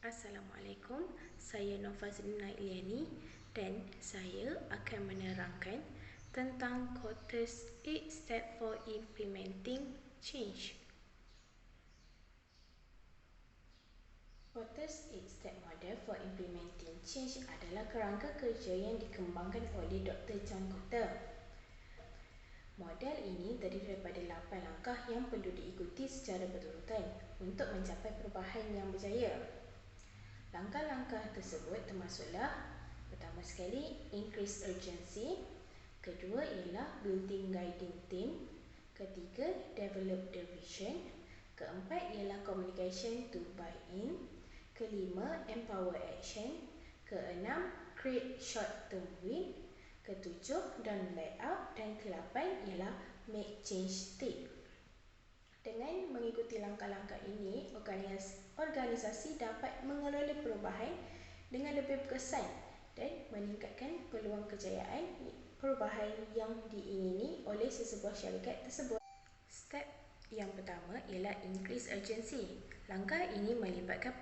Assalamualaikum, saya Nofazlina Iliani dan saya akan menerangkan tentang Kotta's 8 Step for Implementing Change. Kotta's 8 Step Model for Implementing Change adalah kerangka kerja yang dikembangkan oleh Dr. John Kotter. Model ini terdiri daripada 8 langkah yang perlu diikuti secara berurutan untuk mencapai perubahan yang berjaya. Langkah-langkah tersebut termasuklah pertama sekali, increase urgency. Kedua ialah building guiding team. Ketiga, develop the vision. Keempat ialah communication to buy in. Kelima, empower action. Keenam, create short term win. Ketujuh, don't let up. Dan ke-8 ialah make change stick. Dengan mengikuti langkah-langkah ini, organisasi dapat mengelola perubahan dengan lebih berkesan dan meningkatkan peluang kejayaan perubahan yang diingini oleh sesebuah syarikat tersebut. Step yang pertama ialah increase urgency. Langkah ini melibatkan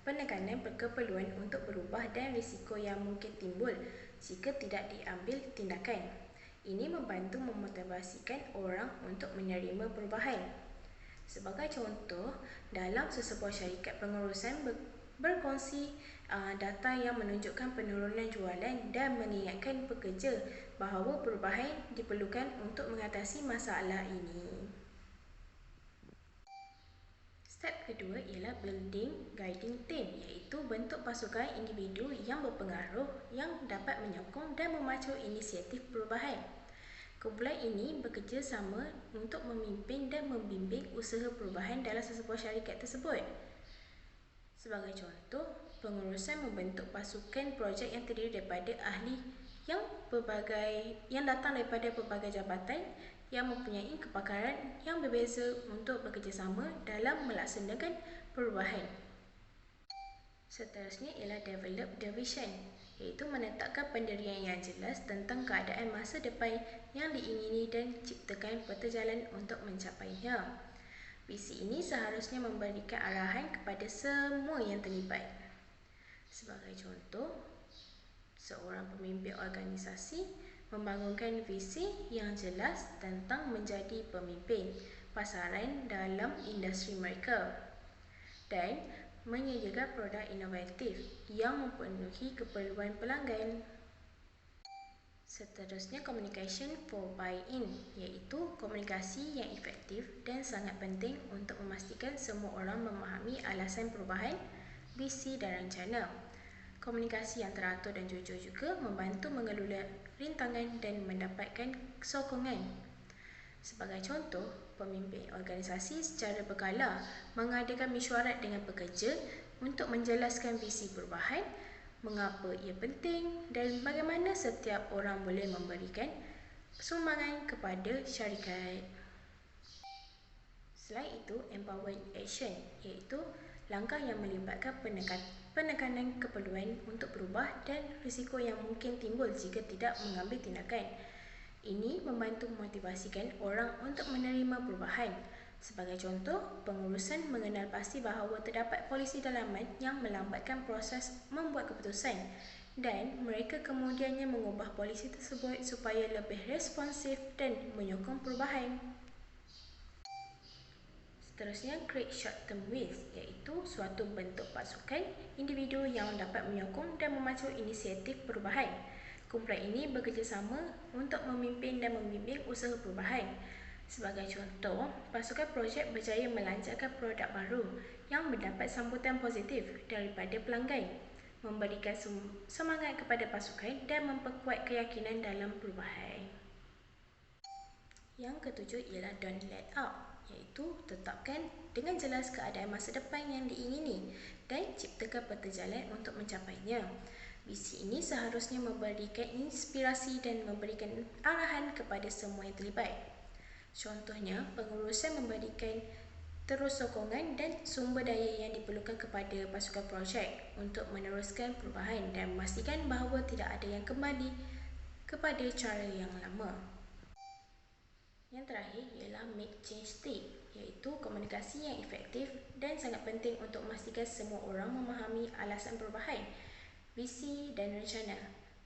penekanan keperluan untuk berubah dan risiko yang mungkin timbul jika tidak diambil tindakan. Ini membantu memotivasikan orang untuk menerima perubahan. Sebagai contoh, dalam sesebuah syarikat pengurusan berkongsi data yang menunjukkan penurunan jualan dan mengingatkan pekerja bahawa perubahan diperlukan untuk mengatasi masalah ini. Step kedua ialah building guiding team, iaitu bentuk pasukan individu yang berpengaruh yang dapat menyokong dan memacu inisiatif perubahan. Kumpulan ini bekerja sama untuk memimpin dan membimbing usaha perubahan dalam sesebuah syarikat tersebut. Sebagai contoh, pengurusan membentuk pasukan projek yang terdiri daripada ahli yang datang daripada pelbagai jabatan yang mempunyai kepakaran yang berbeza untuk bekerjasama dalam melaksanakan perubahan. Seterusnya ialah develop the vision, iaitu menetapkan pendirian yang jelas tentang keadaan masa depan yang diingini dan ciptakan peta jalan untuk mencapainya. Visi ini seharusnya memberikan arahan kepada semua yang terlibat. Sebagai contoh, seorang pemimpin organisasi membangunkan visi yang jelas tentang menjadi pemimpin pasaran dalam industri mereka dan menyediakan produk inovatif yang memenuhi keperluan pelanggan. Seterusnya, communication for buy-in, iaitu komunikasi yang efektif dan sangat penting untuk memastikan semua orang memahami alasan perubahan, visi dan rencana. Komunikasi yang teratur dan jujur juga membantu mengelola rintangan dan mendapatkan sokongan. Sebagai contoh, pemimpin organisasi secara berkala mengadakan mesyuarat dengan pekerja untuk menjelaskan visi perubahan, mengapa ia penting dan bagaimana setiap orang boleh memberikan sumbangan kepada syarikat. Selain itu, empower action, iaitu langkah yang melibatkan penekanan keperluan untuk berubah dan risiko yang mungkin timbul jika tidak mengambil tindakan. Ini membantu memotivasikan orang untuk menerima perubahan. Sebagai contoh, pengurusan mengenal pasti bahawa terdapat polisi dalaman yang melambatkan proses membuat keputusan dan mereka kemudiannya mengubah polisi tersebut supaya lebih responsif dan menyokong perubahan. Seterusnya, create short term wins, iaitu suatu bentuk pasukan individu yang dapat menyokong dan memacu inisiatif perubahan. Kumpulan ini bekerjasama untuk memimpin dan membimbing usaha perubahan. Sebagai contoh, pasukan projek berjaya melancarkan produk baru yang mendapat sambutan positif daripada pelanggan, memberikan semangat kepada pasukan dan memperkuat keyakinan dalam perubahan. Yang ketujuh ialah don't let up, iaitu tetapkan dengan jelas keadaan masa depan yang diingini dan ciptakan peta jalan untuk mencapainya. Visi ini seharusnya memberikan inspirasi dan memberikan arahan kepada semua yang terlibat. Contohnya, pengurusan memberikan terus sokongan dan sumber daya yang diperlukan kepada pasukan projek untuk meneruskan perubahan dan memastikan bahawa tidak ada yang kembali kepada cara yang lama. Yang terakhir ialah make change stick, iaitu komunikasi yang efektif dan sangat penting untuk memastikan semua orang memahami alasan perubahan, visi dan rencana.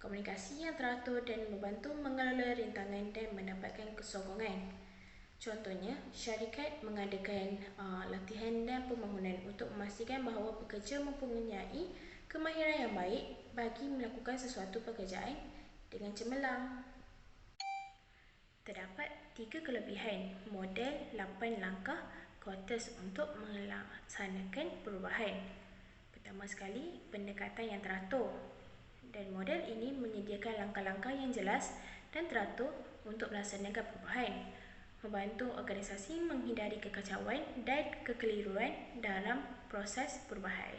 Komunikasi yang teratur dan membantu mengelola rintangan dan mendapatkan kesokongan. Contohnya, syarikat mengadakan latihan dan pembangunan untuk memastikan bahawa pekerja mempunyai kemahiran yang baik bagi melakukan sesuatu pekerjaan dengan cemerlang. Terdapat 3 kelebihan model 8 langkah Coates untuk melaksanakan perubahan. Pertama sekali, pendekatan yang teratur. Dan model ini menyediakan langkah-langkah yang jelas dan teratur untuk melaksanakan perubahan, membantu organisasi menghindari kekacauan dan kekeliruan dalam proses perubahan.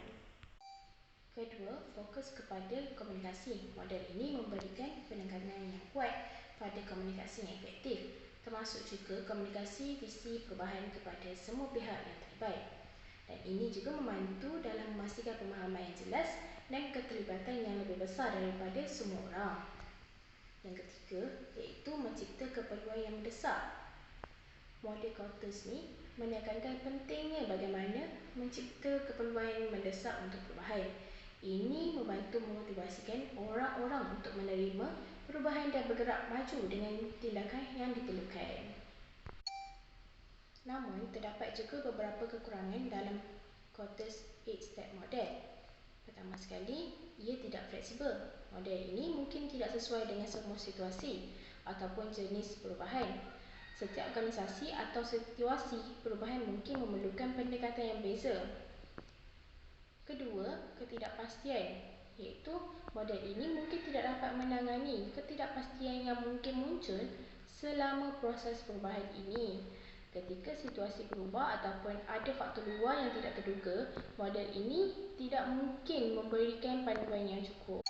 Kedua, fokus kepada komunikasi. Model ini memberikan penekanan yang kuat pada komunikasi yang efektif, termasuk juga komunikasi visi perubahan kepada semua pihak yang terlibat. Dan ini juga membantu dalam memastikan pemahaman yang jelas dan keterlibatan yang lebih besar daripada semua orang. Yang ketiga, iaitu mencipta keperluan yang mendesak. Model Coates ni menekankan pentingnya bagaimana mencipta keperluan yang mendesak untuk perubahan. Ini membantu memotivasikan orang-orang untuk menerima perubahan dan bergerak maju dengan tindakan yang diperlukan. Namun, terdapat juga beberapa kekurangan dalam Coates 8-step model. Pertama sekali, ia tidak fleksibel. Model ini mungkin tidak sesuai dengan semua situasi ataupun jenis perubahan. Setiap organisasi atau situasi perubahan mungkin memerlukan pendekatan yang beza. Kedua, ketidakpastian, iaitu model ini mungkin tidak dapat menangani ketidakpastian yang mungkin muncul selama proses perubahan ini. Ketika situasi berubah ataupun ada faktor luar yang tidak terduga, model ini tidak mungkin memberikan panduan yang cukup.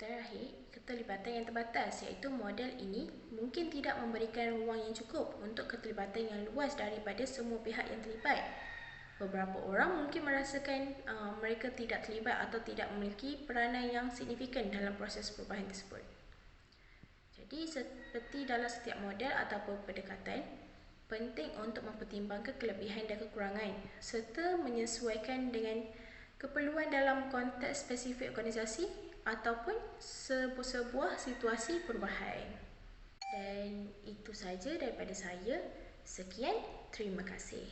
Terakhir, keterlibatan yang terbatas, iaitu model ini mungkin tidak memberikan ruang yang cukup untuk keterlibatan yang luas daripada semua pihak yang terlibat. Beberapa orang mungkin merasakan mereka tidak terlibat atau tidak memiliki peranan yang signifikan dalam proses perubahan tersebut. Jadi, seperti dalam setiap model ataupun pendekatan, penting untuk mempertimbangkan kelebihan dan kekurangan serta menyesuaikan dengan keperluan dalam konteks spesifik organisasi ataupun sebuah situasi perubahan. Dan itu saja daripada saya. Sekian, terima kasih.